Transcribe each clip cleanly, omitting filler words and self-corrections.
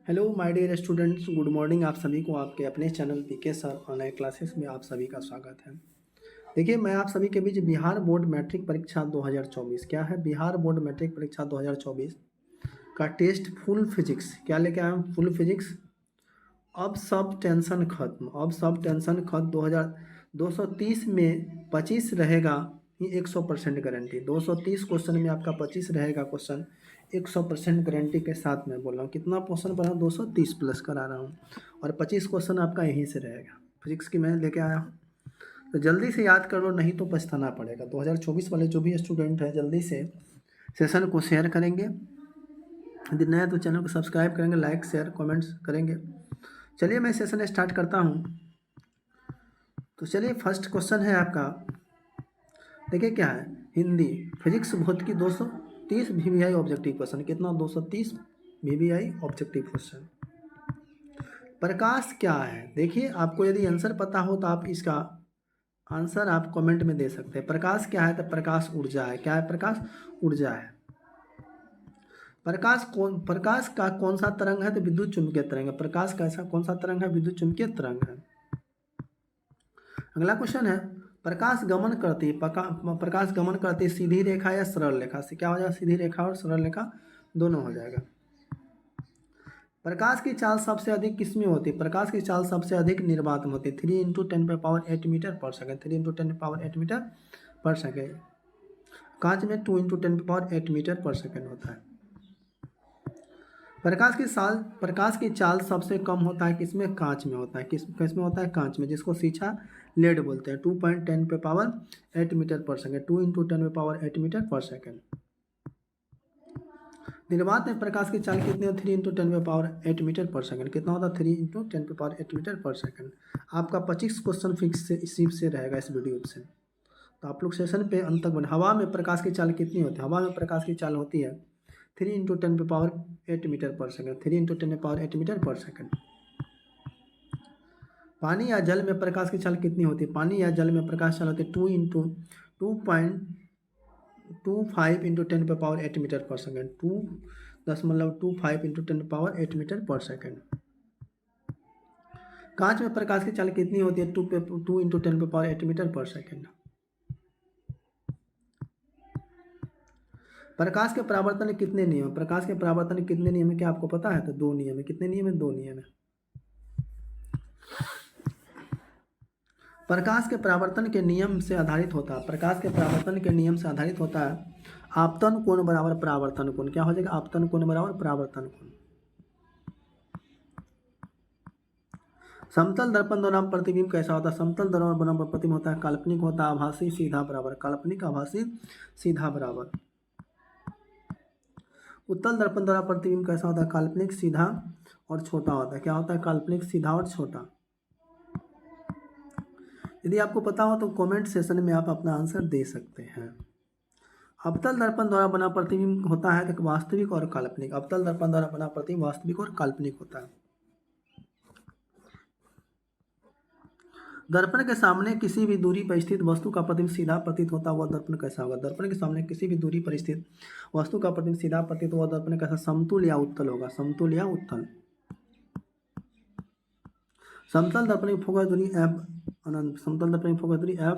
Hello my dear students, good morning. आप सभी को आपके अपने channel PK sir online classes में आप सभी का स्वागत है। देखिए, मैं आप सभी के बीच बिहार बोर्ड मैट्रिक परीक्षा 2024 क्या है, बिहार बोर्ड मैट्रिक परीक्षा 2024 का टेस्ट फुल फिजिक्स क्या लेके आया हूँ। फुल फिजिक्स अब सब टेंशन खत्म, अब सब टेंशन खत्म। 2230 में 25 रहेगा, ये 100% गारंटी। 230 क्वेश्चन में आपका 25 रहेगा क्वेश्चन, 100% गारंटी के साथ मैं बोल रहा हूँ। कितना क्वेश्चन पढ़ा, 230 प्लस करा रहा हूँ और 25 क्वेश्चन आपका यहीं से रहेगा। फिजिक्स की मैं लेके आया हूँ, तो जल्दी से याद कर लो, नहीं तो पछताना पड़ेगा। 2024 वाले जो भी स्टूडेंट हैं जल्दी से सेशन को शेयर करेंगे, यदि नया तो चैनल को सब्सक्राइब करेंगे, लाइक शेयर कमेंट्स करेंगे। चलिए मैं सेशन स्टार्ट करता हूँ। तो चलिए, फर्स्ट क्वेश्चन है आपका, देखिए क्या है, हिंदी फिजिक्स भौतिकी 230 VBI ऑब्जेक्टिव क्वेश्चन। कितना, 230 VBI ऑब्जेक्टिव क्वेश्चन। प्रकाश क्या है, देखिए आपको यदि आंसर पता हो तो आप इसका आंसर आप कमेंट में दे सकते हैं। प्रकाश क्या है, तो प्रकाश ऊर्जा है। क्या है, प्रकाश ऊर्जा है। प्रकाश का कौन सा तरंग है, तो विद्युत चुंबकीय तरंग है। प्रकाश का ऐसा कौन सा तरंग है, विद्युत चुंबकीय तरंग है। अगला क्वेश्चन है, प्रकाश गमन करती सीधी रेखा या सरल रेखा से। क्या हो जाएगा, सीधी रेखा और सरल रेखा दोनों हो जाएगा। प्रकाश की चाल सबसे अधिक किसमें होती है, प्रकाश की चाल सबसे अधिक निर्वात में होती है। 3 × 10⁸ मीटर पर सेकेंड, 3 × 10⁸ मीटर पर सेकेंड। कांच में 2 × 10⁸ मीटर पर सेकेंड होता है। प्रकाश की चाल सबसे कम होता है किसमें, कांच में होता है। किसमें होता है, कांच में, जिसको सीछा लेड बोलते हैं। 2.10⁸ मीटर पर सेकेंड, 2 × 10⁸ मीटर पर सेकेंड। निर्वात में प्रकाश की चाल कितनी होती है, 3 × 10⁸ मीटर पर सेकेंड। कितना होता है, 3 × 10⁸ मीटर पर सेकेंड। आपका 25 क्वेश्चन फिक्स से इसी से रहेगा इस वीडियो से, तो आप लोग सेशन पे अंत तक बने। हवा में प्रकाश की चाल कितनी होती है, हवा में प्रकाश की चाल होती है 3 × 10⁸ मीटर पर सेकेंड, 3 × 10⁸ मीटर पर सेकेंड। पानी या जल में प्रकाश की चाल कितनी होती है, पानी या जल में प्रकाश चाल होती है 2.25 × 10⁸ मीटर पर सेकेंड, 2.25 × 10⁸ मीटर पर सेकेंड। कांच में प्रकाश की चाल कितनी होती है, 2 × 10⁸ मीटर पर सेकेंड। प्रकाश के परावर्तन कितने नियम, प्रकाश के परावर्तन कितने नियम है, क्या आपको पता है, तो 2 नियम है। कितने नियम है, 2 नियम है। प्रकाश के परावर्तन के नियम से आधारित होता है, प्रकाश के परावर्तन के नियम से आधारित होता है आपतन कोण बराबर परावर्तन कोण। क्या हो जाएगा, आपतन कोण बराबर परावर्तन कोण। समतल दर्पण द्वारा प्रतिबिंब कैसा होता है, समतल दर्पण बनाम प्रतिबिंब होता है काल्पनिक होता है, आभासी सीधा बराबर। काल्पनिक आभासी सीधा बराबर। उत्तल दर्पण द्वारा प्रतिबिंब कैसा होता है, काल्पनिक सीधा और छोटा होता है। क्या होता है, काल्पनिक सीधा और छोटा। यदि आपको पता हो तो कमेंट सेशन में आप अपना आंसर दे सकते हैं। अवतल दर्पण द्वारा बना प्रतिबिंब होता है एक वास्तविक और काल्पनिक। अवतल दर्पण द्वारा बना प्रतिबिंब वास्तविक और काल्पनिक होता है। दर्पण के सामने किसी भी दूरी पर स्थित वस्तु का प्रतिबिंब सीधा प्रतीत होता हुआ दर्पण कैसा होगा, दर्पण के सामने किसी भी दूरी पर स्थित वस्तु का प्रतिबिंब सीधा प्रतीत हुआ दर्पण कैसा, समतुल या उत्तल होगा, समतुल या उत्तल। समतल दर्पण की फोकस दूरी एफ अनंत, समतल दर्पण की फोकस दूरी एफ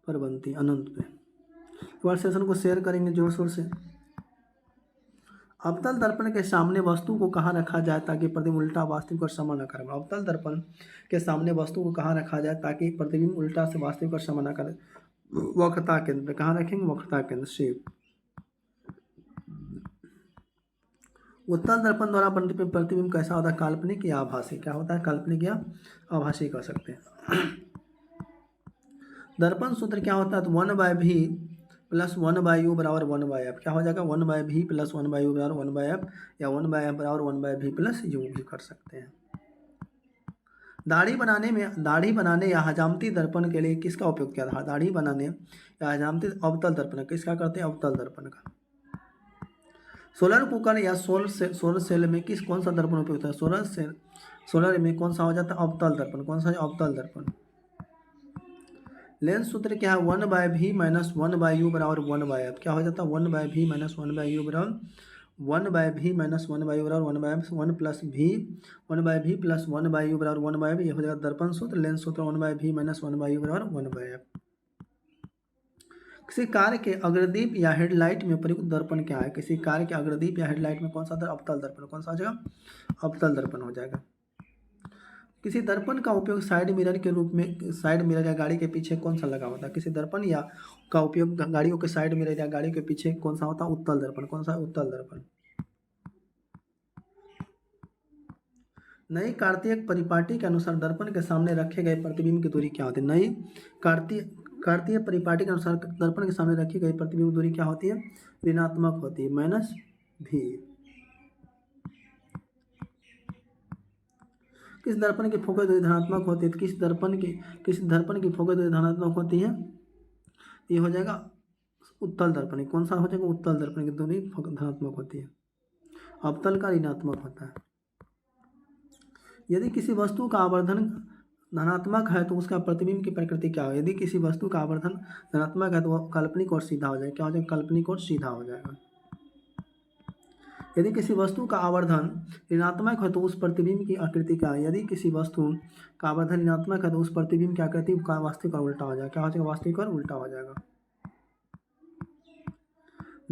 पर बनती अनंत पे। एक बार सेशन को शेयर करेंगे जोर शोर से। अवतल दर्पण के सामने वस्तु को कहाँ रखा जाए ताकि प्रतिबिंब उल्टा वास्तविक और समान आकार में। अवतल दर्पण के सामने वस्तु को कहाँ रखा जाए ताकि प्रतिबिंब उल्टा से वास्तविक और समान आकार, वक्रता केंद्र पे। कहाँ रखेंगे, वक्रता केंद्र से। उत्तल दर्पण द्वारा प्रतिबिंब कैसा होता है, काल्पनिक या आभासी। क्या होता है, काल्पनिक या आभासी कह सकते हैं। दर्पण सूत्र क्या होता है, तो 1/v + 1/u बराबर 1/f। क्या हो जाएगा, 1/v + 1/u बराबर 1/f, या 1/f बराबर 1/v + u भी कर सकते हैं। दाढ़ी बनाने या हजामती दर्पण के लिए किसका उपयोग किया था, दाढ़ी बनाने या हजामती अवतल दर्पण किसका करते हैं, अवतल दर्पण का। सोलर कुकर या सोलर सेल में कौन सा दर्पण उपयोग होता है, सोलर में कौन सा हो जाता है, अवतल दर्पण। कौन सा है, अवतल दर्पण। लेंस सूत्र क्या है, 1/v - 1/u बराबर 1/f। क्या हो जाता है, 1/v - 1/u बराबर 1/v माइनस 1/u बराबर 1 प्लस भी 1/v प्लस 1/u बराबर 1/f, ये हो जाएगा दर्पण सूत्र। लेंस सूत्र 1/v माइनस 1/u बराबर 1/f। किसी कार के अग्रदीप या हेडलाइट में प्रयुक्त दर्पण क्या है? किसी कार के अग्रदीप या हेडलाइट में कौन सा अवतल दर्पण, कौन सा हो जाएगा? अवतल दर्पण हो जाएगा। किसी दर्पण का उपयोग साइड मिरर के रूप में, साइड मिरर या गाड़ी के पीछे कौन सा लगा होता है? किसी दर्पण या का उपयोग गाड़ियों के साइड मिरर या गाड़ी के पीछे कौन सा होता है? उत्तल दर्पण। कौन सा? उत्तल दर्पण। नई कार्तीय परिपाटी के अनुसार दर्पण के सामने रखे गए प्रतिबिंब की दूरी क्या होती है? नई कार्तीय परिपाटी के अनुसार दर्पण के सामने रखी गई प्रतिबिंब दूरी क्या होती है? ऋणात्मक होती है, माइनस भी। किस दर्पण की फोकस दूरी धनात्मक होती है? किस दर्पण की फोकस दूरी धनात्मक होती है? ये हो जाएगा उत्तल दर्पण। कौन सा हो जाएगा? उत्तल दर्पण की दूरी धनात्मक होती है, अवतल का ऋणात्मक होता है। यदि किसी वस्तु का आवर्धन धनात्मक है तो उसका प्रतिबिंब की प्रकृति क्या हो? यदि किसी वस्तु का आवर्धन धनात्मक है तो वह काल्पनिक और सीधा हो जाएगा। क्या हो जाएगा? काल्पनिक और सीधा हो जाएगा। यदि किसी वस्तु का आवर्धन ऋणात्मक है तो उस प्रतिबिंब की आकृति क्या है? यदि किसी वस्तु का आवर्धन ऋणात्मक है तो उस प्रतिबिंब की आकृति का वास्तविक और उल्टा हो जाएगा। क्या हो जाएगा? वास्तविक और उल्टा हो जाएगा।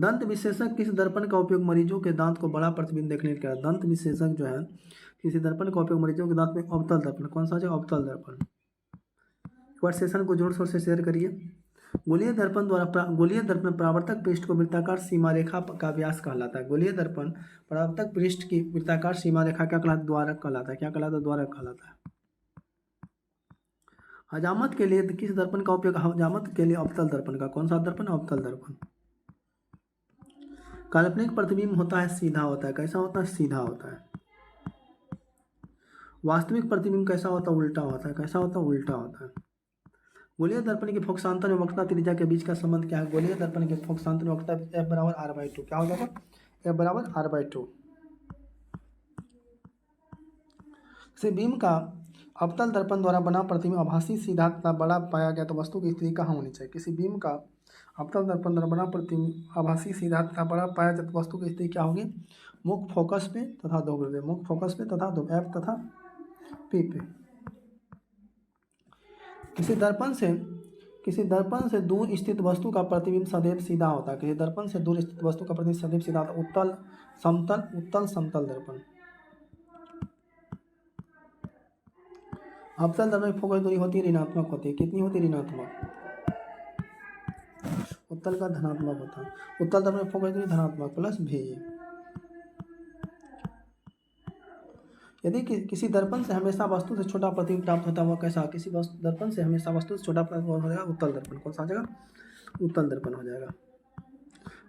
दंत विशेषज्ञ किस दर्पण का उपयोग मरीजों के दांत को बड़ा प्रतिबिंब देखने के लिए करता है? दंत विशेषज्ञ जो है किसी दर्पण का उपयोग मरीजों के दांत में अवतल दर्पण। कौन सा है? अवतल दर्पण। एक बार सेशन को जोर शोर से शेयर करिए। गोलीय दर्पण में परावर्तक पृष्ठ को वृत्ताकार सीमा रेखा का व्यास कहलाता है। गोलीय दर्पण परावर्तक पृष्ठ की वृत्ताकार सीमा रेखा क्या कहलाता है? द्वारक कहलाता है। क्या कहलाता है? द्वारक कहलाता है। हजामत के लिए किस दर्पण का उपयोग? हजामत के लिए अवतल दर्पण का। कौन सा दर्पण? अवतल दर्पण। काल्पनिक प्रतिबिंब होता है सीधा होता है। कैसा होता है? सीधा होता है। वास्तविक प्रतिबिंब कैसा होता है? उल्टा होता है। कैसा होता है? उल्टा होता है। गोलीय दर्पण की फोकसांतर एवं वक्रता त्रिज्या के बीच का संबंध क्या है? गोलीय दर्पण की फोकसांतर एवं वक्रता F बराबर R/2। क्या हो जाएगा? F बराबर R/2। किसी बीम का अवतल दर्पण द्वारा बना प्रतिबिंब आभासी सीधा तथा बड़ा पाया गया तो वस्तु की स्थिति कहाँ होनी चाहिए? किसी बीम का अवतल दर्पण द्वारा बना प्रतिबिंब आभासी सीधा तथा बड़ा पाया जाए तो वस्तु की स्थिति क्या होगी? मुख्य फोकस पे तथा दो पे, मुख्य फोकस पे तथा दो F तथा P पे। किसी दर्पण से दूर स्थित वस्तु का प्रतिबिंब सदैव सीधा होता है। किसी दर्पण से दूर स्थित वस्तु का प्रतिबिंब सदैव सीधा होता है। उत्तल समतल दर्पण। अवतल दर्पण की फोकस दूरी होती है ऋणात्मक होती है। कितनी होती है? ऋणात्मक। उत्तल का धनात्मक होता है। उत्तल दर्पण की फोकस दूरी धनात्मक प्लस भी। यदि किसी दर्पण से हमेशा वस्तु से छोटा प्रतिबिंब प्राप्त होता है वह कैसा? किसी दर्पण से हमेशा वस्तु से छोटा प्रतिबिंब हो जाएगा उत्तल दर्पण। कौन सा हो जाएगा? उत्तल दर्पण हो जाएगा।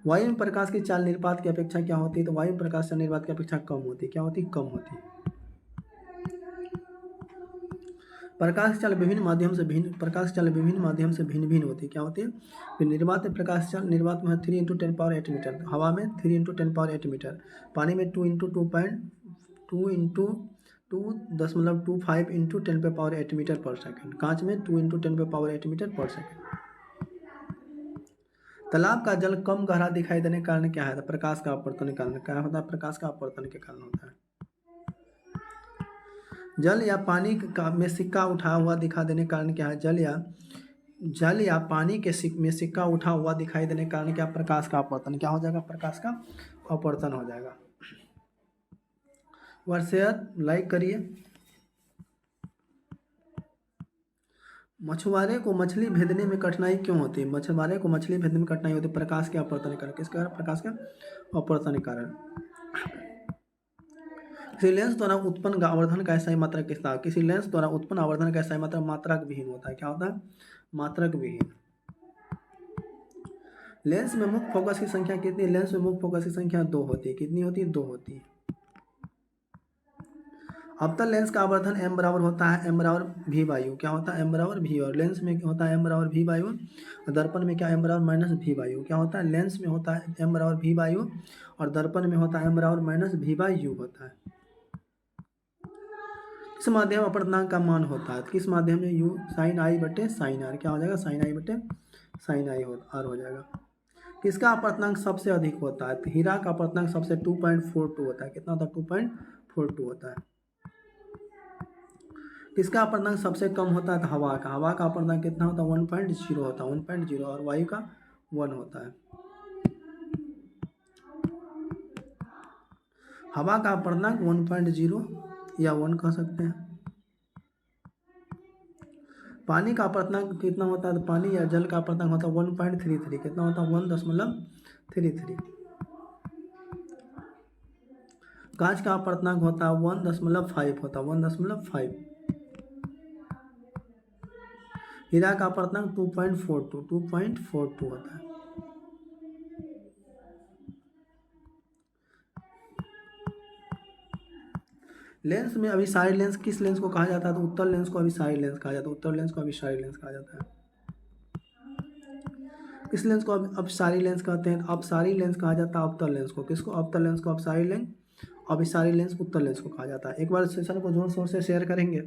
वायु में प्रकाश की चाल निर्पात की अपेक्षा क्या होती है? तो वायु में प्रकाश चाल निर्पात की अपेक्षा कम होती है। क्या होती है? कम होती है। प्रकाश की चाल विभिन्न माध्यम से भिन्न भिन्न होती है। क्या होती है? निर्वात में प्रकाश चाल, निर्वात में 3 × 10⁸ मीटर, हवा में 3 × 10⁸ मीटर, पानी में 2 × 2.225 × 10⁸ मीटर पर सेकेंड, कांच में 2 × 10⁸ मीटर पर सेकेंड। तालाब का जल कम गहरा दिखाई देने के कारण क्या है? प्रकाश का अपवर्तन के कारण। क्या होता है? प्रकाश का अपवर्तन के कारण होता है। जल या पानी में सिक्का उठा हुआ दिखा देने के कारण क्या है? जल या पानी में सिक्का उठा हुआ दिखाई देने के कारण क्या? प्रकाश का अपवर्तन। क्या हो जाएगा? प्रकाश का अपवर्तन हो जाएगा। शेयर लाइक करिए। मछुआरे को मछली भेदने में कठिनाई क्यों होती है? मछुआरे को मछली भेदने में कठिनाई होती है प्रकाश के अपवर्तन के कारण। किस कारण? प्रकाश के अपवर्तन के कारण। किसी लेंस द्वारा उत्पन्न आवर्धन का SI मात्रक कितना? किसी लेंस द्वारा उत्पन्न आवर्धन का SI मात्रक मात्रक विहीन होता है। क्या होता है? मात्रक विहीन। लेंस में मुख्य फोकस की संख्या कितनी? लेंस में मुख्य फोकस की संख्या 2 होती है। कितनी होती है? 2 होती है। अवतल लेंस का आवर्धन m बराबर होता है m बराबर v/u। क्या होता है? m बराबर v। और लेंस में होता है m बराबर v/u। दर्पण में क्या? m बराबर माइनस v/u। क्या होता है? लेंस में होता है m बराबर v/u और दर्पण में होता है m बराबर माइनस v/u होता है। किस माध्यम में अपवर्तनांक का मान होता है? किस माध्यम में? u sin I/sin r। क्या हो जाएगा? sin I/sin I r हो जाएगा। किसका अपवर्तनांक सबसे अधिक होता है? तो हीरा का अपवर्तनांक सबसे 2.42 होता है। कितना होता है? 2.42 होता है। किसका अपवर्तनांक सबसे कम होता है? तो हवा का। हवा का अपवर्तनांक कितना होता है? 1.0 होता है, 1.0, और वायु का 1 होता है। हवा का अपवर्तनांक 1.0 या 1 कह सकते हैं। पानी का अपवर्तनांक कितना होता है? तो पानी या जल का अपवर्तनांक होता है 1.33। कितना होता है? 1.33। कांच का अपवर्तनांक होता है 1.5 होता है, 1.5। हीरा का अपवर्तनांक 2.42 होता है। लेंस में अभिसारी लेंस किस लेंस को कहा जाता है? तो उत्तल लेंस को अभिसारी लेंस कहा जाता है। उत्तल लेंस को अभिसारी लेंस कहा जाता है। किस लेंस को अपसारी लेंस कहते हैं? अपसारी लेंस कहा जाता है अवतल लेंस को। किसको? अवतल लेंस को अपसारी लेंस, अभिसारी लेंस उत्तल लेंस को कहा जाता है। एक बार सेशन को जोर शोर से शेयर करेंगे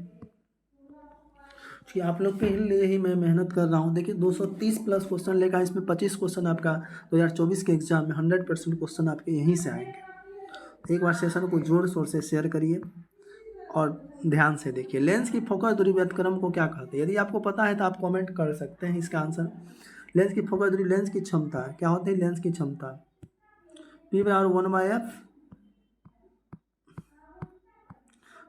कि आप लोग के लिए ही मैं मेहनत कर रहा हूँ। देखिए 230 प्लस क्वेश्चन लेकर इसमें 25 क्वेश्चन आपका 2024 के एग्जाम में 100% क्वेश्चन आपके यहीं से आएंगे। एक बार सेशन को जोर शोर से शेयर करिए और ध्यान से देखिए। लेंस की फोकस दूरी व्युत्क्रम को क्या कहते हैं? यदि आपको पता है तो आप कमेंट कर सकते हैं इसका आंसर। लेंस की फोकस दूरी, लेंस की क्षमता क्या होती है? लेंस की क्षमता P/1/f।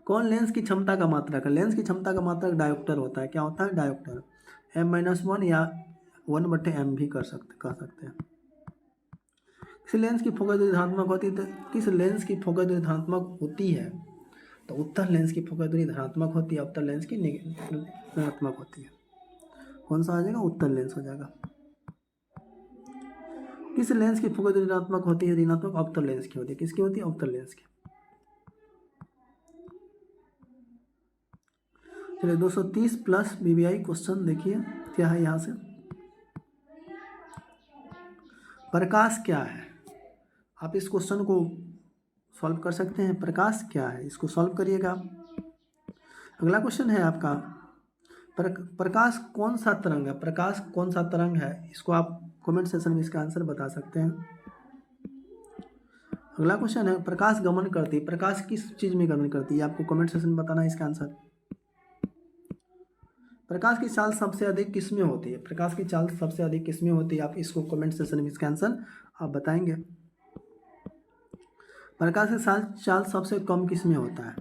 कौन लेंस की क्षमता का मात्रक है? लेंस की क्षमता का मात्रक डायोप्टर होता है। क्या होता है? डायोप्टर। M-1 या 1/m भी कह सकते हैं। किस लेंस की फोकस दूरी धनात्मक होती है? तो किस लेंस की फोकस दूरी धनात्मक होती है? तो उत्तल लेंस की फोकस दूरी धनात्मक होती है, अवतल लेंस की ऋणात्मक होती है। कौन सा आ जाएगा? उत्तल लेंस हो जाएगा। किस लेंस की फोकस दूरी ऋणात्मक होती है? ऋणात्मक अवतल लेंस की होती है। किसकी होती है? अवतल लेंस की। चलिए 230 प्लस BBI क्वेश्चन देखिए क्या है यहाँ से। प्रकाश क्या है? आप इस क्वेश्चन को सॉल्व कर सकते हैं। प्रकाश क्या है? इसको सॉल्व करिएगा। अगला क्वेश्चन है आपका, प्रकाश कौन सा तरंग है? प्रकाश कौन सा तरंग है? इसको आप कमेंट सेक्शन में इसका आंसर बता सकते हैं। अगला क्वेश्चन है, प्रकाश गमन करती है। प्रकाश किस चीज में गमन करती है? आपको कमेंट सेक्शन में बताना है इसका आंसर। प्रकाश की चाल सबसे अधिक किस में होती है? प्रकाश की चाल सबसे अधिक किस में होती है? आप इसको कमेंट सेक्शन में इसका आंसर आप बताएंगे। प्रकाश की चाल सबसे कम किस में होता है?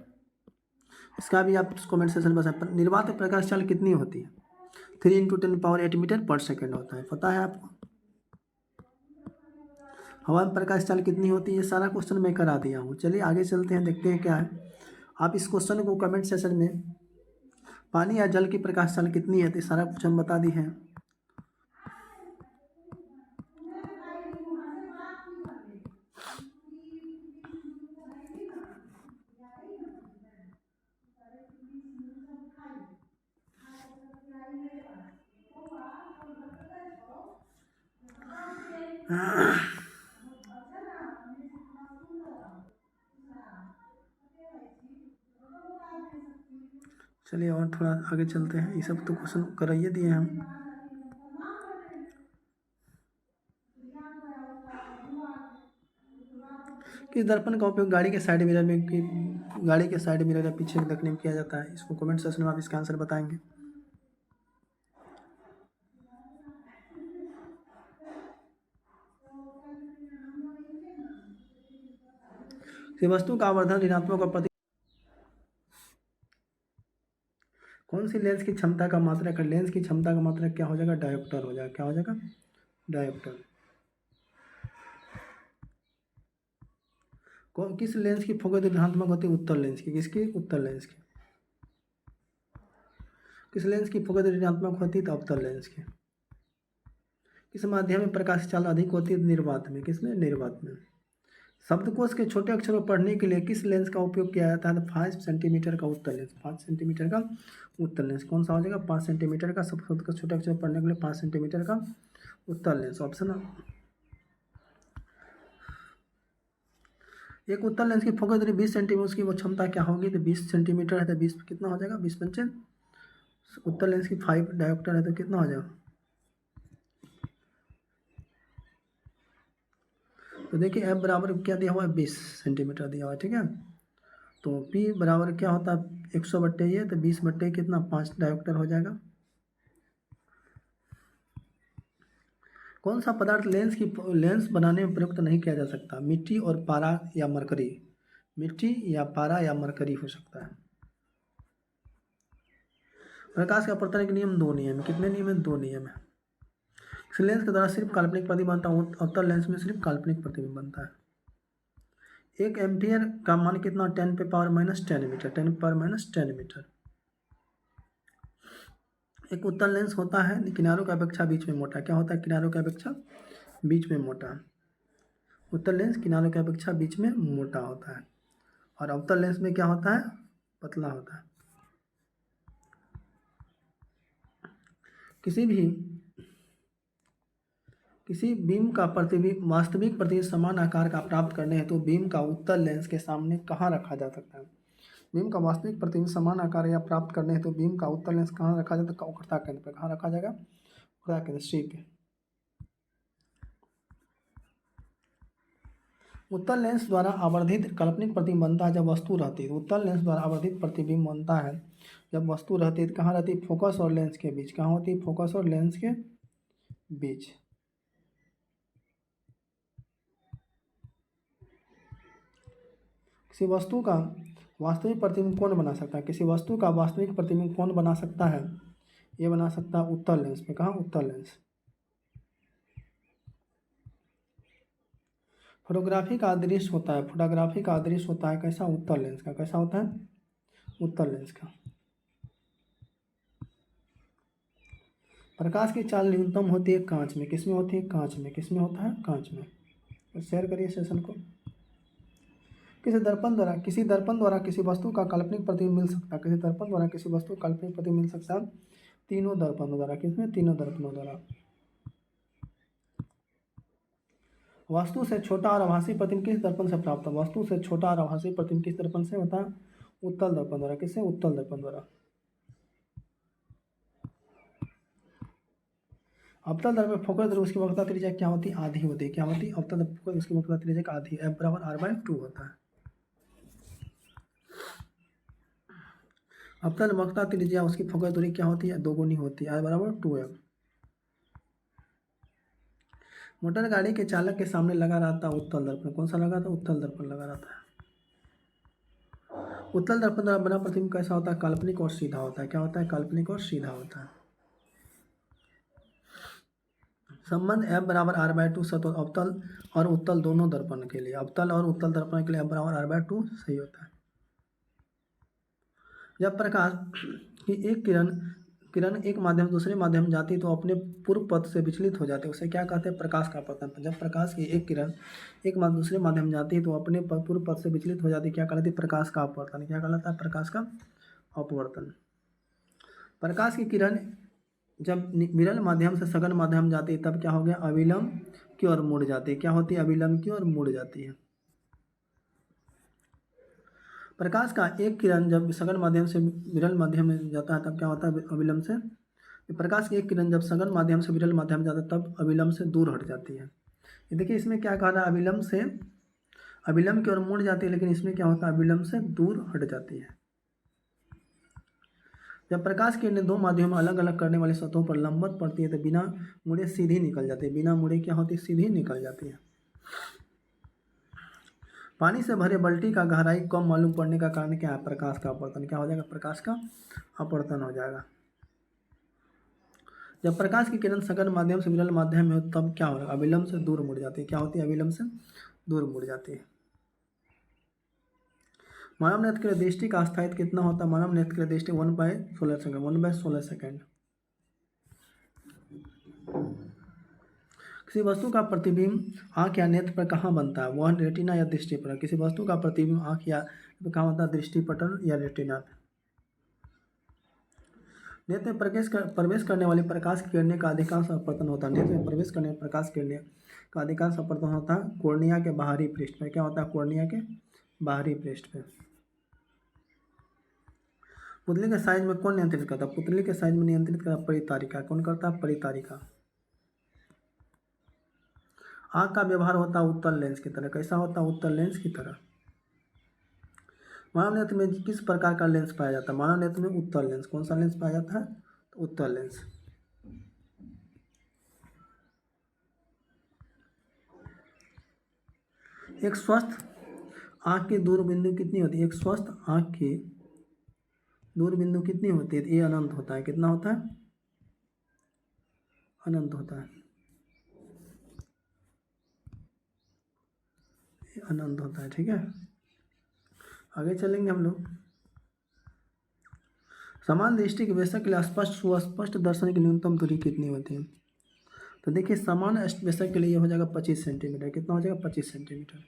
इसका भी आप कमेंट सेक्शन में बताएं। निर्वात प्रकाश चाल कितनी होती है? 3 × 10⁸ मीटर पर सेकेंड होता है। पता है आपको? हवा में प्रकाश चाल कितनी होती है? ये सारा क्वेश्चन मैं करा दिया हूँ। चलिए आगे चलते हैं, देखते हैं क्या है। आप इस क्वेश्चन को कमेंट सेक्शन में पानी या जल की प्रकाश चाल कितनी है, तो सारा कुछ हम बता दिए हैं। चलिए और थोड़ा आगे चलते हैं। ये सब तो क्वेश्चन कराइए दिए हम। किस दर्पण का उपयोग गाड़ी के साइड मिरर में गाड़ी के साइड मिरर या पीछे देखने में किया जाता है? इसको कमेंट सेक्शन में आप इसका आंसर बताएंगे। वस्तु का आवर्धन ऋणात्मक और प्रति कौन सी लेंस की क्षमता का मात्रक है? लेंस की क्षमता का मात्रक क्या हो जाएगा? डायोप्टर हो जाएगा। क्या हो जाएगा? डायोप्टर। कौन किस लेंस की फोकस ऋणात्मक होती है? उत्तल लेंस की। किसकी? उत्तल लेंस की। किस लेंस की फोकस ऋणात्मक होती है? तो अवतल लेंस की। किस माध्यम में प्रकाश चाल अधिक होती है? निर्वात में। किसमें? निर्वात में। शब्दकोश के छोटे अक्षरों पढ़ने के लिए किस लेंस का उपयोग किया जाता है? 5 सेंटीमीटर का उत्तल लेंस। 5 सेंटीमीटर का उत्तल लेंस कौन सा हो जाएगा? 5 सेंटीमीटर का। सब छोटे अक्षर पढ़ने के लिए 5 सेंटीमीटर का उत्तल लेंस ऑप्शन। एक उत्तल लेंस की फोकस दूरी 20 सेंटीमीटर, उसकी वो क्षमता क्या होगी? तो 20 सेंटीमीटर है तो 20 कितना हो जाएगा? 20 पंचे। उत्तल लेंस की 5 डायोप्टर है तो कितना हो जाएगा? तो देखिए एफ बराबर क्या दिया हुआ है, 20 सेंटीमीटर दिया हुआ है, ठीक है। तो पी बराबर क्या होता है, 100 बट्टे ये, तो 20 बट्टे कितना, 5 डायोप्टर हो जाएगा। कौन सा पदार्थ लेंस बनाने में प्रयुक्त नहीं किया जा सकता, मिट्टी और पारा या मरकरी, मिट्टी या पारा या मरकरी हो सकता है। प्रकाश का अपवर्तन के नियम 2 नियम है, कितने नियम है, 2 नियम है। इस लेंस के द्वारा सिर्फ काल्पनिक प्रतिबिंब बनता है, अवतल लेंस में सिर्फ काल्पनिक प्रतिबिंब बनता है। 1 एम्पियर का मान कितना, 10⁻⁻10 मीटर, 10⁻⁻10 मीटर। एक उत्तल लेंस होता है किनारों की अपेक्षा बीच में मोटा, क्या होता है, किनारों की अपेक्षा बीच में मोटा। उत्तल लेंस किनारों की अपेक्षा बीच में मोटा होता है, और अवतल लेंस में क्या होता है, पतला होता है। किसी बीम का प्रतिबिंब, वास्तविक प्रतिबिंब समान आकार का प्राप्त करने हेतु तो बीम का उत्तल लेंस के सामने कहाँ रखा जा सकता है। बीम का वास्तविक प्रतिबिंब समान आकार या प्राप्त करने हेतु तो बीम का उत्तल लेंस कहाँ रखा जाता है, वक्रता केंद्र पर। कहाँ रखा जाएगा, वक्रता केंद्र सी पे। उत्तल लेंस द्वारा आवर्धित काल्पनिक प्रतिबिंब बनता है जब वस्तु रहती है। उत्तल लेंस द्वारा आवर्धित प्रतिबिंब बनता है जब वस्तु रहती है। कहाँ रहती है, फोकस और लेंस के बीच। कहाँ होती है, फोकस और लेंस के बीच। किसी वस्तु का वास्तविक प्रतिबिंब कौन बना सकता है, किसी वस्तु का वास्तविक प्रतिबिंब कौन बना सकता है, ये बना सकता है उत्तल लेंस में। कहाँ, उत्तल लेंस। फोटोग्राफी का दृश्य होता है, फोटोग्राफी का दृश्य होता है कैसा, उत्तल लेंस का। कैसा होता है, उत्तल लेंस का। प्रकाश की चाल न्यूनतम होती है कांच में, किसमें होती है, कांच में। किसमें होता है, कांच में। तो शेयर करिए सेशन को। किसी दर्पण द्वारा किसी वस्तु का काल्पनिक प्रतिबिंब मिल सकता है, किसी दर्पण द्वारा किसी वस्तु का काल्पनिक प्रतिबिंब मिल सकता है तीनों दर्पणों द्वारा। किसमें, तीनों दर्पणों द्वारा। वस्तु से छोटा और आभासी प्रतिबिंब किस दर्पण से प्राप्त होता है, वस्तु से छोटा और आभासी प्रतिबिंब किस दर्पण से होता है, उत्तल दर्पण द्वारा। किससे, उत्तल दर्पण द्वारा। अवतल दर्पण फोकस दूरी उसकी वक्रता त्रिज्या क्या होती है, आधी होती है। क्या होती है, अवतल दर्पण फोकस उसकी वक्रता त्रिज्या का आधी, F बराबर R/2 होता है। अवतल वक्रता त्रिज्या उसकी फोकस दूरी क्या होती है, 2 गुनी होती है, R बराबर 2F। मोटर गाड़ी के चालक के सामने लगा रहता है उत्तल दर्पण, कौन सा लगा था, उत्तल दर्पण लगा रहता है। उत्तल दर्पण द्वारा बना प्रतिबिंब कैसा होता है, काल्पनिक और सीधा होता है। क्या होता है, काल्पनिक और सीधा होता है। संबंध F बराबर R/2 सतह अवतल और उत्तल दोनों दर्पण के लिए, अवतल और उत्तल दर्पण के लिए F बराबर R/2 सही होता है। जब प्रकाश की एक किरण एक माध्यम से दूसरे माध्यम में जाती है तो अपने पूर्व पथ से विचलित हो जाते हैं, उसे क्या कहते हैं, प्रकाश का अपवर्तन। जब प्रकाश की एक किरण एक दूसरे माध्यम में जाती है तो अपने पूर्व पथ से विचलित हो जाती है, क्या कहलाती है, प्रकाश का अपवर्तन। क्या कहलाता है, प्रकाश का अपवर्तन। प्रकाश की किरण जब विरल माध्यम से सघन माध्यम में जाती है तब क्या हो गया, अविलंब की ओर मुड़ जाती है। क्या होती है, अविलंब की ओर मुड़ जाती है। प्रकाश का एक किरण जब सघन माध्यम से विरल माध्यम में जाता है तब क्या होता है, अविलंब से। प्रकाश की एक किरण जब सघन माध्यम से विरल माध्यम में जाता है तब अविलंब से दूर हट जाती है। ये देखिए इसमें क्या कहा रहा है, अविलंब की ओर मुड़ जाती है, लेकिन इसमें क्या होता है, अविलंब से दूर हट जाती है। जब प्रकाश की किरणें दो माध्यमों में अलग अलग करने वाली सतहों पर लंबवत पड़ती है तो बिना मुड़े सीधी निकल जाती है। बिना मुड़े क्या होती है, सीधी निकल जाती है। पानी से भरे बाल्टी का गहराई कम मालूम पड़ने का कारण क्या है, प्रकाश का अपवर्तन। क्या हो जाएगा, प्रकाश का अपवर्तन हो जाएगा। जब प्रकाश की किरण सघन माध्यम से विरल माध्यम में हो तब क्या होगा, अविलंब से दूर मुड़ जाती है। क्या होती है, अविलंब से दूर मुड़ जाती है। मानव नेत्र के लिए दृष्टि का स्थायित्व कितना होता है, मानव नेत्र के लिए दृष्टि 1/16 सेकंड, 1/16 सेकंड। किसी वस्तु का प्रतिबिंब आँख या नेत्र पर कहाँ बनता है, वह रेटिना या दृष्टि पर। किसी वस्तु का प्रतिबिंब आँख या कहाँ होता है, दृष्टि पटल या रेटिना पे। नेत्र में प्रवेश करने वाली प्रकाश की किरणें का अधिकांश अपवर्तन होता है। नेत्र में प्रवेश करने वाली प्रकाश की किरणें का अधिकांश अपवर्तन होता है कॉर्निया के बाहरी पृष्ठ में। क्या होता है, कॉर्निया के बाहरी पृष्ठ पे। पुतली के साइज में कौन नियंत्रित करता है, पुतली के साइज में नियंत्रित करता परितारिका। कौन करता है, परितारिका। आँख का व्यवहार होता है उत्तल लेंस की तरह। कैसा होता है? उत्तल लेंस की तरह। मानव नेत्र में किस प्रकार का लेंस पाया जाता है? मानव नेत्र में उत्तल लेंस। कौन सा लेंस पाया जाता है? तो उत्तल लेंस। एक स्वस्थ आँख की दूर बिंदु कितनी होती है? एक स्वस्थ आँख की दूर बिंदु कितनी होती है? ये अनंत होता है। कितना होता है? अनंत होता है। ये अनंत होता है। ठीक है, आगे चलेंगे हम लोग। समान दृष्टि के वयस्क के लिए स्पष्ट सुस्पष्ट दर्शन की न्यूनतम दूरी कितनी होती है? तो देखिए समान वयस्क के लिए ये हो जाएगा 25 सेंटीमीटर। कितना हो जाएगा? 25 सेंटीमीटर।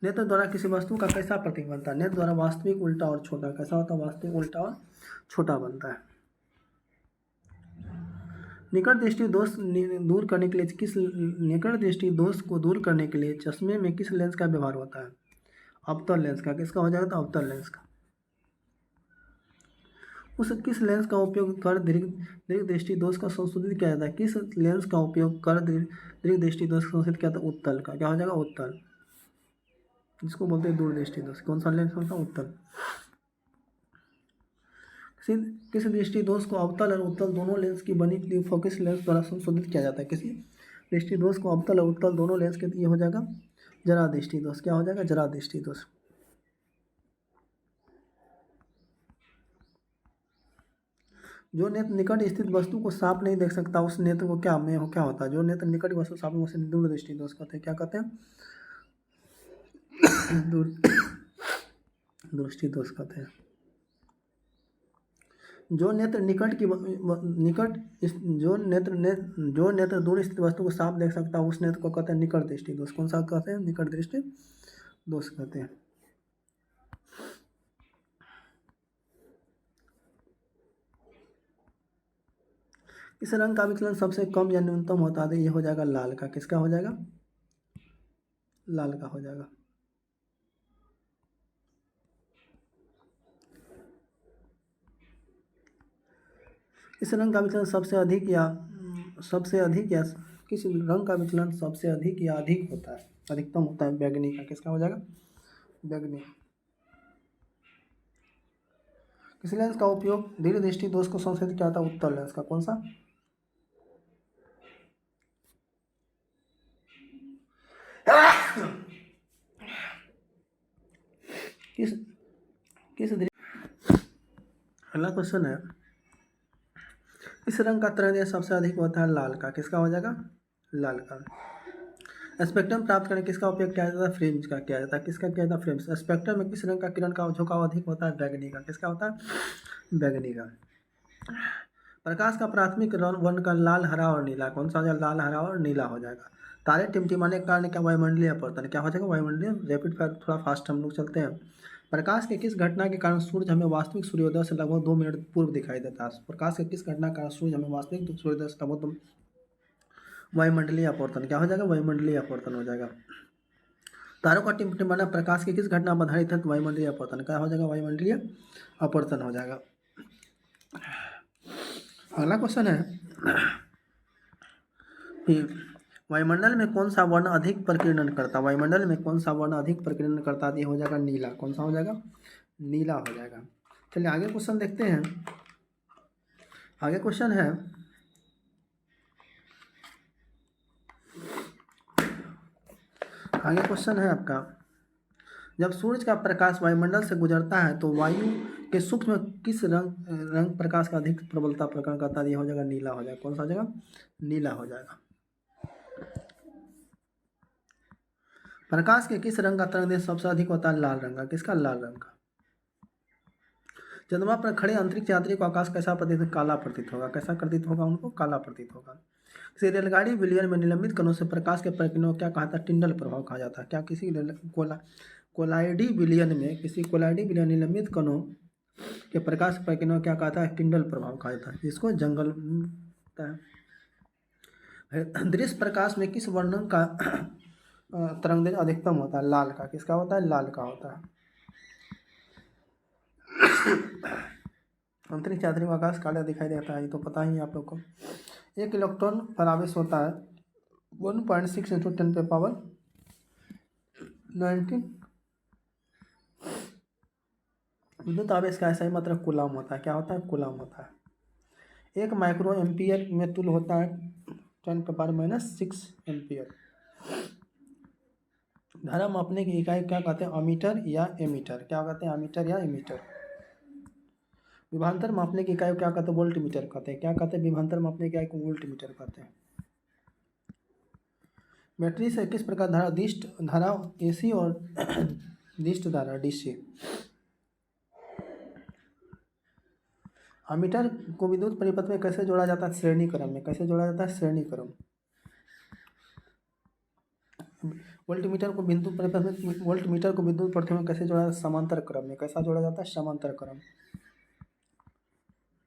नेत्र द्वारा किसी वस्तु का कैसा प्रतीक बनता है? नेत्र द्वारा वास्तविक, उल्टा और छोटा। कैसा होता है? वास्तविक, उल्टा और छोटा बनता है। निकट दृष्टि दोष दूर करने के लिए निकट दृष्टि दोष को दूर करने के लिए चश्मे में किस लेंस का व्यवहार होता है? अवतल लेंस का। किसका हो जाएगा? तो अवतल लेंस का। उस किस लेंस का उपयोग कर दीर्घ दृष्टि दोष का संशोधित किया जाता है? किस लेंस का उपयोग कर दीर्घ दृष्टि दोष का संशोधित किया जाता है? उत्तल का। क्या हो जाएगा? उत्तल, जिसको बोलते हैं दूरदृष्टि दोष। कौन सा लेंस होता है? उत्तल। किस दृष्टि दोष को अवतल और उत्तल दोनों लेंस की बनी फोकस लेंस द्वारा संशोधित किया जाता है? किसी दृष्टि दोष को अवतल और उत्तल दोनों लेंस के ये हो जाएगा जरा दृष्टि दोष। क्या हो जाएगा? जरा दृष्टि दोष। जो नेत्र निकट स्थित वस्तु को साफ नहीं देख सकता उस नेत्र को क्या होता है? जो नेत्र निकट वस्तु साफ उसे दूर दृष्टि दोष कहते हैं। क्या कहते हैं? दूर दृष्टि दोष कहते हैं। जो नेत्र जो नेत्र दूर स्थित वस्तु को साफ देख सकता है उस नेत्र को कहते हैं निकट दृष्टि दोष। कौन सा कहते हैं? निकट दृष्टि दोष कहते हैं। इस रंग का विचलन सबसे कम या न्यूनतम होता है? ये हो जाएगा लाल का। किसका हो जाएगा? लाल का हो जाएगा। इस रंग का विचलन सबसे अधिक या किस रंग का विचलन सबसे अधिक या अधिक होता है? अधिकतम होता है बैगनी का। किसका हो जाएगा? बैगनी। किस लेंस का उपयोग दीर्घ दृष्टि दोष को संशोधित किया था? उत्तल लेंस का। कौन सा? किस अगला क्वेश्चन है, इस रंग का तरंग सबसे अधिक होता है? लाल का। किसका हो जाएगा? लाल का। स्पेक्ट्रम प्राप्त करने किसका उपयोग किया जाता है? फ्रेम्स का किया जाता है। किसका किया जाता है? फ्रेम्स। स्पेक्ट्रम में किस रंग का किरण का झुकाव अधिक होता है? बैगनी का। किसका होता है? बैगनी का। प्रकाश का प्राथमिक वर्ण का लाल, हरा और नीला। कौन सा हो जाएगा? लाल, हरा और नीला हो जाएगा। तारे टिमटिमाने के कारण क्या वायुमंडलीय अपवर्तन। क्या हो जाएगा? वायुमंडलीय। रैपिड फायर थोड़ा फास्ट हम लोग चलते हैं। प्रकाश के किस घटना के कारण सूर्य हमें वास्तविक सूर्योदय से लगभग 2 मिनट पूर्व दिखाई देता है? प्रकाश के किस घटना के कारण सूर्य हमें वास्तविक सूर्योदय से लगभग वायुमंडलीय अपवर्तन। क्या हो जाएगा? वायुमंडलीय अपवर्तन हो जाएगा। तारों का टिमटिमाना प्रकाश की किस घटना पर आधारित है? तो वायुमंडलीय अपवर्तन। क्या हो जाएगा? वायुमंडलीय अपवर्तन हो जाएगा। अगला क्वेश्चन है कि वायुमंडल में कौन सा वर्ण अधिक प्रकीर्णन करता है? वायुमंडल में कौन सा वर्ण अधिक प्रकीर्णन करता है? ये हो जाएगा नीला। कौन सा हो जाएगा? नीला हो जाएगा। चलिए आगे क्वेश्चन देखते हैं। आगे क्वेश्चन है, आपका, जब सूरज का प्रकाश वायुमंडल से गुजरता है तो वायु के सूक्ष्म किस रंग प्रकाश का अधिक प्रबलता प्रकरण करता है? ये हो जाएगा नीला हो जाएगा। कौन सा हो जाएगा? नीला हो जाएगा। प्रकाश के किस रंग का तरंग सबसे अधिक होता है? लाल रंग का। किसका? लाल रंग का। चंद्रमा पर खड़े अंतरिक्ष यात्री को आकाश कैसा प्रतीत? काला प्रतीत होगा। कैसा प्रतीत होगा? उनको काला प्रतीत होगा। किसी रेलगाड़ी विलियन में निलंबित कणों से प्रकाश के प्रकीर्णन को क्या कहा था? टिंडल प्रभाव कहा जाता है। क्या किसी कोलाइडी विलियन में निलंबित कणों के प्रकाश प्रकीर्णन को क्या कहा था? टिंडल प्रभाव कहा जाता है, जिसको जंगल दृश्य प्रकाश में किस वर्णन का तरंग अधिकतम होता है? लाल का। किसका होता है? लाल का होता है। अंतरिक्ष यात्री को आकाश काला दिखाई देता है, ये तो पता ही है आप लोग को। एक इलेक्ट्रॉन पर आवेश होता है 1.6 इंटू 10 पे पावर 19। विद्युत आवेश का ऐसा ही मात्रक कूलाम होता है। क्या होता है? कूलाम होता है। एक माइक्रो एम्पियर में तुल्य होता है 10⁻⁻6 एम्पियर। धारा मापने की इकाई क्या कहते हैं? अमीटर या एमीटर। क्या कहते हैं? अमीटर या एमीटर। विभवांतर मापने की इकाई क्या कहते हैं? वोल्ट मीटर कहते हैं। क्या कहते हैं? विभवांतर मापने की इकाई को वोल्ट मीटर कहते हैं। बैटरी से किस प्रकार धारा दिष्ट धारा एसी और दिष्ट धारा डीसी। अमीटर को विद्युत परिपथ में कैसे जोड़ा जाता है? श्रेणी क्रम में। कैसे जोड़ा जाता है? श्रेणी क्रम। वोल्टमीटर को विद्युत परिपथ में वोल्टमीटर को विद्युत परिपथ में कैसे जोड़ा जाता है? समांतर क्रम में। कैसा जोड़ा जाता है? समांतर क्रम।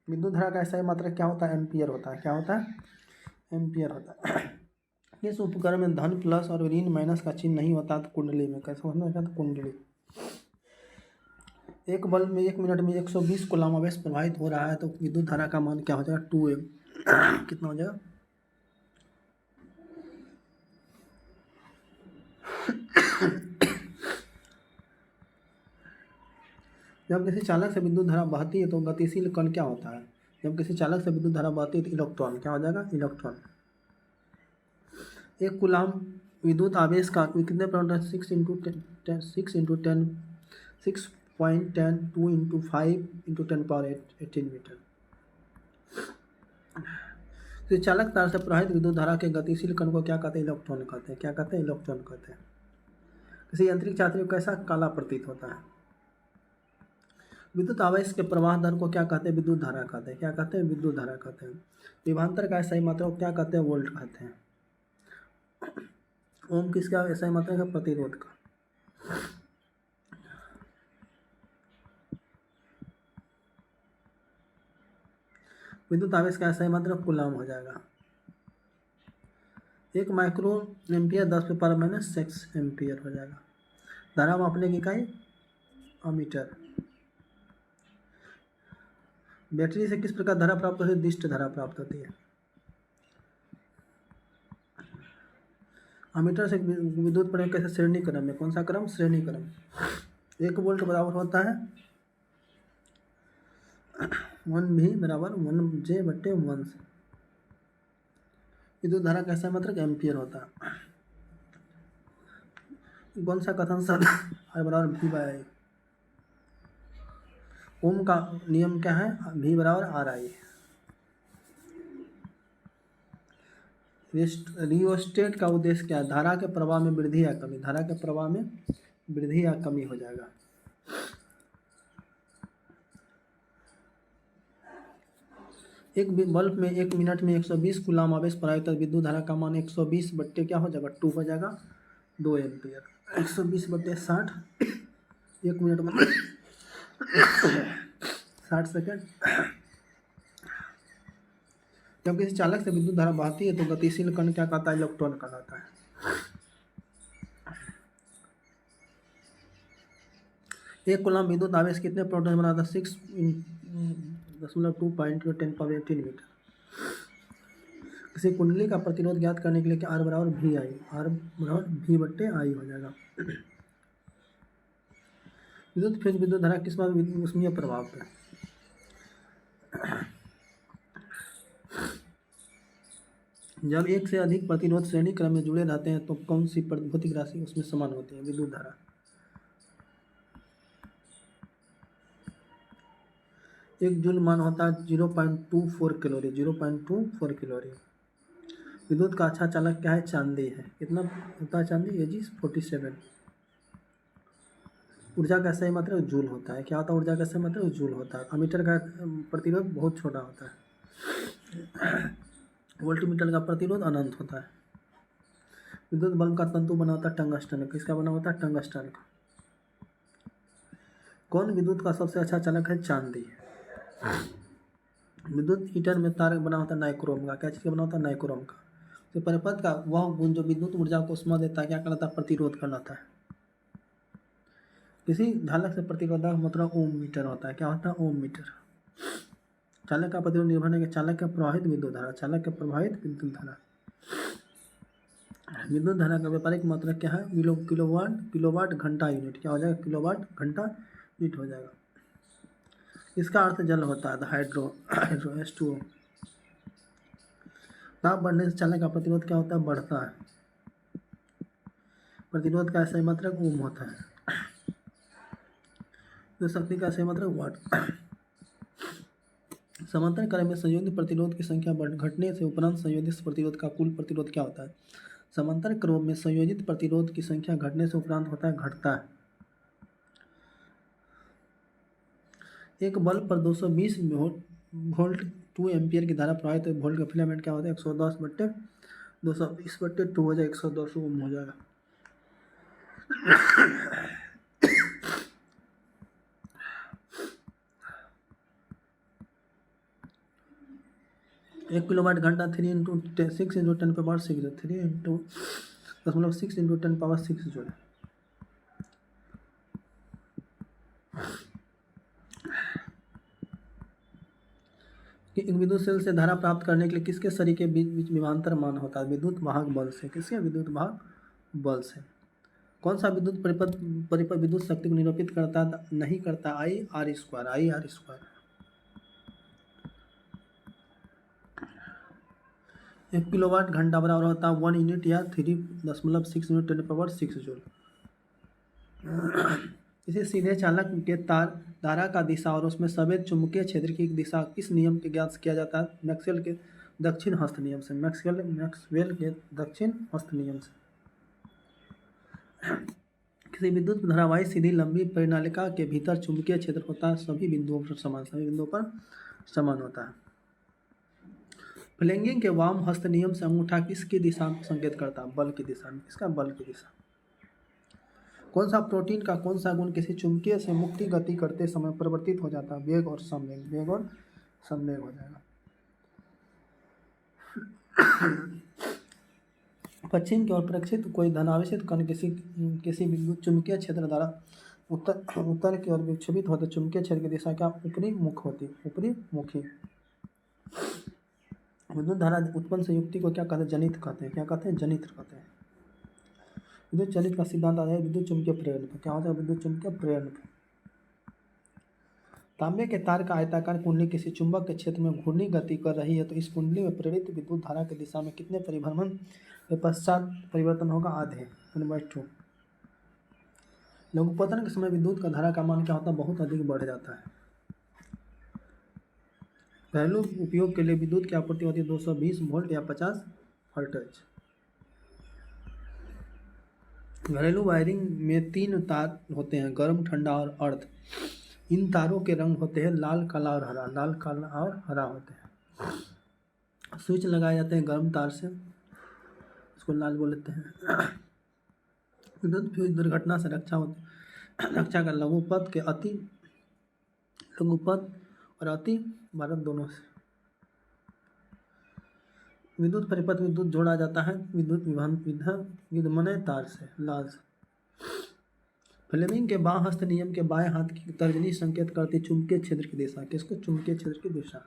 विद्युत धारा का ऐसा ही मात्रक क्या होता है? एम्पियर होता है। क्या होता है? एम्पियर होता है। इस उपकरण में धन प्लस और ऋण माइनस का चिन्ह नहीं होता तो कुंडली में। कैसे होता है? तो कुंडली। एक बल्ब में 1 मिनट में 120 कूलम आवेश प्रवाहित हो रहा है तो विद्युत धारा का मान क्या हो जाएगा? 2 कितना हो जाएगा? जब किसी चालक से विद्युत धारा बहती है तो गतिशील कण क्या होता है? जब किसी चालक से विद्युत धारा बहती है तो इलेक्ट्रॉन। क्या हो जाएगा? इलेक्ट्रॉन। एक कूलाम विद्युत आवेश का कितने प्रोटॉन? 6 2 into 5 into 10⁻18 metre. तो चालक तार से प्रवाहित विद्युत धारा के गतिशील कण को क्या कहते हैं? इलेक्ट्रॉन कहते हैं। क्या कहते हैं? इलेक्ट्रॉन कहते हैं। किसी यांत्रिक छात्र को कैसा काला प्रतीत होता है? विद्युत आवेश के प्रवाह दर को क्या कहते हैं? विद्युत धारा कहते हैं। क्या कहते हैं? विद्युत धारा कहते हैं। विभवांतर का सही मात्रा को क्या कहते हैं? वोल्ट कहते हैं। ओम किसका ऐसा मात्रा है? प्रतिरोध का। विद्युत आवेश का ऐसा मात्रा कूलाम हो जाएगा। एक माइक्रो एम्पियर 10⁻⁻6 एम्पियर हो जाएगा। धारा मापने की इकाई अमीटर। बैटरी से किस प्रकार धारा प्राप्त होती है? दिष्ट धारा प्राप्त होती है। अमीटर से विद्युत परिपथ कैसे? श्रेणी क्रम में। कौन सा क्रम? श्रेणी क्रम। 1 वोल्ट बराबर होता है 1V बराबर 1J/1। विद्युत धारा कैसा मतलब एम्पियर होता है। कौन सा कथन सद R बराबर V/I। ओम का नियम क्या है? V बराबर RI। रियोस्टेट का उद्देश्य क्या है? धारा के प्रवाह में वृद्धि या कमी। धारा के प्रवाह में वृद्धि या कमी हो जाएगा। एक बल्ब में 1 मिनट में 120 कूलाम आवेश प्रवाहित होता है। विद्युत धारा का मान 120 बट्टे क्या हो जाएगा? 2 हो जाएगा 2 एम्पियर। 120/60 1 मिनट में 60 सेकेंड। जब किसी चालक से विद्युत धारा बहती है तो गतिशील कण क्या कहता है? इलेक्ट्रॉन कहलाता है। एक कूलाम विद्युत आवेश कितने प्रोटॉन बनाता है? 6.2 मीटर। किसी कुंडली का प्रतिरोध ज्ञात करने के लिए R बराबर V/I। R बराबर V/I हो जाएगा। विद्युत फेज विद्युत धारा किस बात ऊष्मीय प्रभाव पे? जब एक से अधिक प्रतिरोध श्रेणी क्रम में जुड़े रहते हैं तो कौन सी भौतिक राशि उसमें समान होती है? विद्युत धारा। एक जूल मान होता है 0.24 कैलोरी। 0.24 कैलोरी। विद्युत का अच्छा चालक क्या है? चांदी है। कितना होता है चांदी? Ag47। ऊर्जा का सही मात्रा जूल होता है। क्या होता है? ऊर्जा का सही मात्रा जूल होता है। अमीटर का प्रतिरोध बहुत छोटा होता है। वोल्टमीटर का प्रतिरोध अनंत होता है। विद्युत बल्ब का तंतु बना होता है टंगस्टन। किसका बना होता है? टंगस्टन का। कौन विद्युत का सबसे अच्छा चालक है? चांदी। विद्युत हीटर में तार बना होता है नाइक्रोम का। क्या चीज़ का बना होता है? नाइक्रोम का। तो परिपथ का वह गुण जो विद्युत ऊर्जा को उष्मा देता है क्या कहलाता है? प्रतिरोध कहलाता है। किसी धालक से प्रतिरोध का मतलब ओम मीटर होता है। क्या होता है? ओम मीटर। चालक का प्रतिरोध निर्भर है कि चालक का प्रवाहित विद्युत धारा, चालक का प्रवाहित विद्युत धारा। विद्युत धारा का व्यापारिक मात्रा क्या है? किलोवाट घंटा यूनिट। क्या हो जाएगा? किलोवाट घंटा यूनिट हो जाएगा। इसका अर्थ जल होता है, हाइड्रो H2O। ताप बढ़ने से चालक का प्रतिरोध क्या होता है? बढ़ता है। प्रतिरोध का सही मात्रक ओम होता है। तो शक्ति का सही मात्रक वाट। समांतर क्रम में संयोजित प्रतिरोध की संख्या घटने से उपरांत संयोजित प्रतिरोध का कुल प्रतिरोध क्या होता है? समांतर क्रम में संयोजित प्रतिरोध की संख्या घटने से उपरांत होता है, घटता है। एक बल्ब पर 220 वोल्ट 2 एम्पियर की धारा प्रवाहित है। वोल्ट का फिलामेंट क्या होता है? 110/220/2 हो जाएगा, 110 ओम हो जाएगा। एक किलोवाट घंटा 3 × 6 × 10⁻⁶ 3 × 6 × 10⁻⁶ जूल। एक विद्युत सेल से धारा प्राप्त करने के लिए किसके शरीर के बीच विभवांतर मान होता है? विद्युत वाहक बल से। किसके? विद्युत वाहक बल से। कौन सा विद्युत परिपथ विद्युत शक्ति को निरूपित करता नहीं करता? I/R²। 1 किलोवाट घंटा बराबर होता है 1 यूनिट या 3.6 × 10⁻⁶ जूल। इसे सीधे चालक के धारा का दिशा और उसमें संवेद चुंबकीय क्षेत्र की दिशा किस नियम के ज्ञात किया जाता है? मैक्सवेल के दक्षिण हस्त नियम से। मैक्सवेल के दक्षिण हस्त नियम से। किसी विद्युत धारावाही सीधी लंबी परिनालिका के भीतर चुंबकीय क्षेत्र होता है सभी बिंदुओं पर समान होता है। फ्लेमिंग के वाम हस्त नियम से अंगूठा किसकी दिशा को संकेत करता है? बल की दिशा में। किसका? बल की दिशा। कौन सा प्रोटीन का कौन सा गुण किसी चुंबकीय से मुक्ति गति करते समय परिवर्तित हो जाता है? वेग और संवेग हो जाएगा। पश्चिम की ओर प्रक्षेपित कोई धनावेशित कण किसी विद्युत चुंबकीय क्षेत्र द्वारा उत्तर की ओर विक्षेपित होते चुंबकीय क्षेत्र की दिशा क्या? ऊपरी मुखी। विद्युत धारा उत्पन्न संयुक्ति को क्या कहते हैं? जनित्र कहते हैं। क्या कहते हैं? जनित्र कहते हैं। विद्युत चलित का सिद्धांत आता है विद्युत चुंबकीय प्रेरण पर। क्या होता है? विद्युत चुंबकीय प्रेरण पर। तांबे के तार का आयताकार कुंडली किसी चुंबक के क्षेत्र में घूर्णी गति कर रही है तो इस कुंडली में प्रेरित विद्युत धारा की दिशा में कितने परिभ्रमण के पश्चात परिवर्तन होगा? आधे 1/2। लघुपतन के समय विद्युत का धारा का मान क्या होता है? बहुत अधिक बढ़ जाता है। घरेलू उपयोग के लिए विद्युत की आपूर्ति होती है 220 वोल्ट या 50 हर्ट्ज। घरेलू वायरिंग में 3 तार होते हैं, गर्म, ठंडा और अर्ध। इन तारों के रंग होते हैं लाल, काला और हरा होते हैं। स्विच लगाए जाते हैं गर्म तार से, इसको लाल बोलते हैं। विद्युत फ्यूज दुर्घटना से रक्षा का लघुपथ और अति भारत दोनों से। विद्युत परिपथ विद्युत जोड़ा जाता है विद्युन्मय तार से, लाल। फ्लेमिंग के बाएं हस्त नियम के बाएं हाथ की तर्जनी संकेत करती चुंबकीय क्षेत्र की दिशा। किसको? चुंबकीय क्षेत्र की दिशा।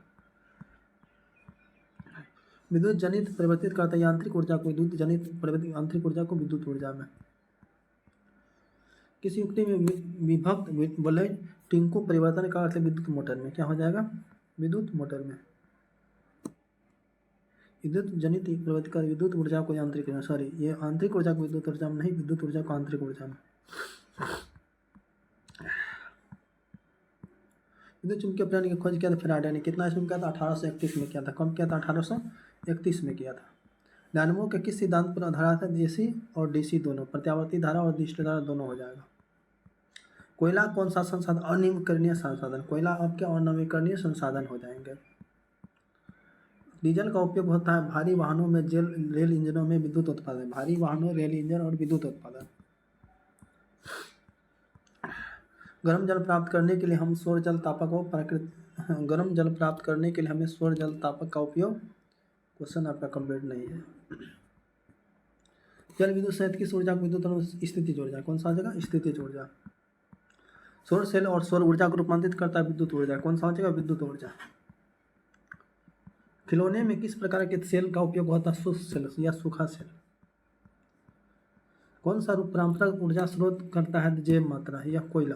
विद्युत जनित परिवर्तित करता यांत्रिक ऊर्जा को विद्युत जनित परिवर्तित यांत्रिक ऊर्जा को विद्युत ऊर्जा में। किसी युक्ति में विभक्त वलय टिंकु परिवर्तन का अर्थ विद्युत मोटर में। क्या हो जाएगा? विद्युत मोटर में। विद्युत जनित परिवर्तित कर विद्युत ऊर्जा को यांत्रिक ये आंतरिक ऊर्जा को विद्युत ऊर्जा में नहीं, विद्युत ऊर्जा को आंतरिक ऊर्जा में। विद्युत चुंबकीय प्रेरण की खोज किया था फैराडे ने। कितना इसमें किया था? 1831 में किया था। कब किया था? 1831 में किया था। डायनामो के किस सिद्धांत पर आधारित है? एसी और डीसी दोनों। प्रत्यावर्ती धारा और दिष्ट धारा दोनों हो जाएगा। कोयला कौन सा संसाधन? अनवीकरणीय संसाधन। कोयला अब क्या अनवीकरणीय संसाधन हो जाएंगे। डीजल का उपयोग होता है भारी वाहनों में, रेल इंजनों में विद्युत उत्पादन। भारी वाहनों, रेल इंजन और विद्युत उत्पादन। गर्म जल प्राप्त करने के लिए हम सौर जल तापक और गर्म जल प्राप्त करने के लिए हमें सौर जल तापक का उपयोग। क्वेश्चन आपका कंप्लीट नहीं है। जल विद्युत संयंत्र किस ऊर्जा को विद्युत स्थितिज ऊर्जा। कौन सा जगह? स्थितिज ऊर्जा। सौर सेल और सौर ऊर्जा को रूपांतरित करता है विद्युत ऊर्जा। कौन सा हो जाएगा? विद्युत ऊर्जा। खिलौने में किस प्रकार के सेल का उपयोग होता है? शुष्क सेल या सूखा सेल? कौन सा रूप पारंपरिक ऊर्जा स्रोत करता है? जैव मात्रा या कोयला?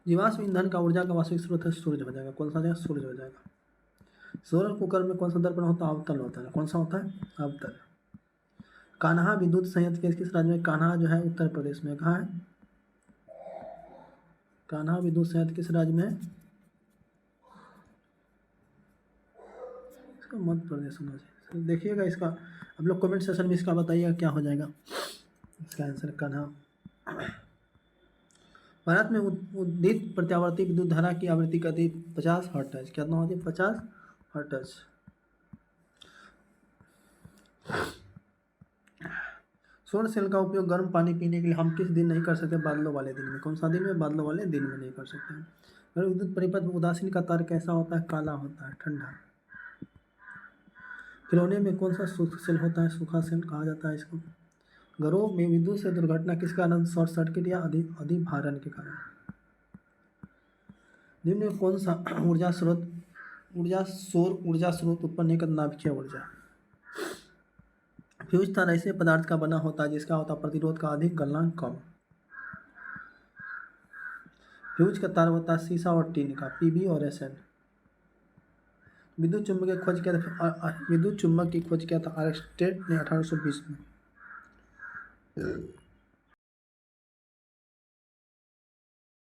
जीवाश्म ईंधन का ऊर्जा का वास्तविक स्रोत है? सूर्य हो जाएगा। कौन सा हो जाएगा? सूर्य हो जाएगा। सोलर कुकर में कौन सा दर्पण होता है? अवतल होता है। कौन सा होता है? अवतल। कान्हा विद्युत संयंत्र किस राज्य में? कान्हा जो है उत्तर प्रदेश में। कहाँ है कान्हा विद्युत संयंत्र? किस राज्य में है? इसका मध्य प्रदेश होना चाहिए। देखिएगा इसका, आप लोग कमेंट सेक्शन में इसका बताइएगा क्या हो जाएगा इसका आंसर। कान्हा। भारत में उदित प्रत्यावर्ती विद्युत धारा की आवृत्ति कति 50 हर्ट्ज। कितना होती है? 50 हर्ट्ज। सौर सेल का उपयोग गर्म पानी पीने के लिए हम किस दिन नहीं कर सकते? बादलों वाले दिन में। कौन सा दिन में? बादलों वाले दिन में नहीं कर सकते हैं। अगर विद्युत परिपथ में उदासीन का तार कैसा होता है? काला होता है, ठंडा। खिलौने में कौन सा शुष्क सेल होता है? सूखा सेल कहा जाता है इसको। घरों में विद्युत से दुर्घटना किस कारण? शॉर्ट सर्किट या अधिभारण के कारण। निम्न में कौन सा सौर ऊर्जा स्रोत उत्पन्न नहीं करता? नाभिकीय ऊर्जा। फ्यूज तार ऐसे पदार्थ का बना होता है जिसका होता है प्रतिरोध का अधिक, गलनांक कम। फ्यूज का तार होता है शीशा और टीन का, पीबी और एसएन। विद्युत चुम्बक की खोज किया था? आर्कस्टेड ने 1820 में।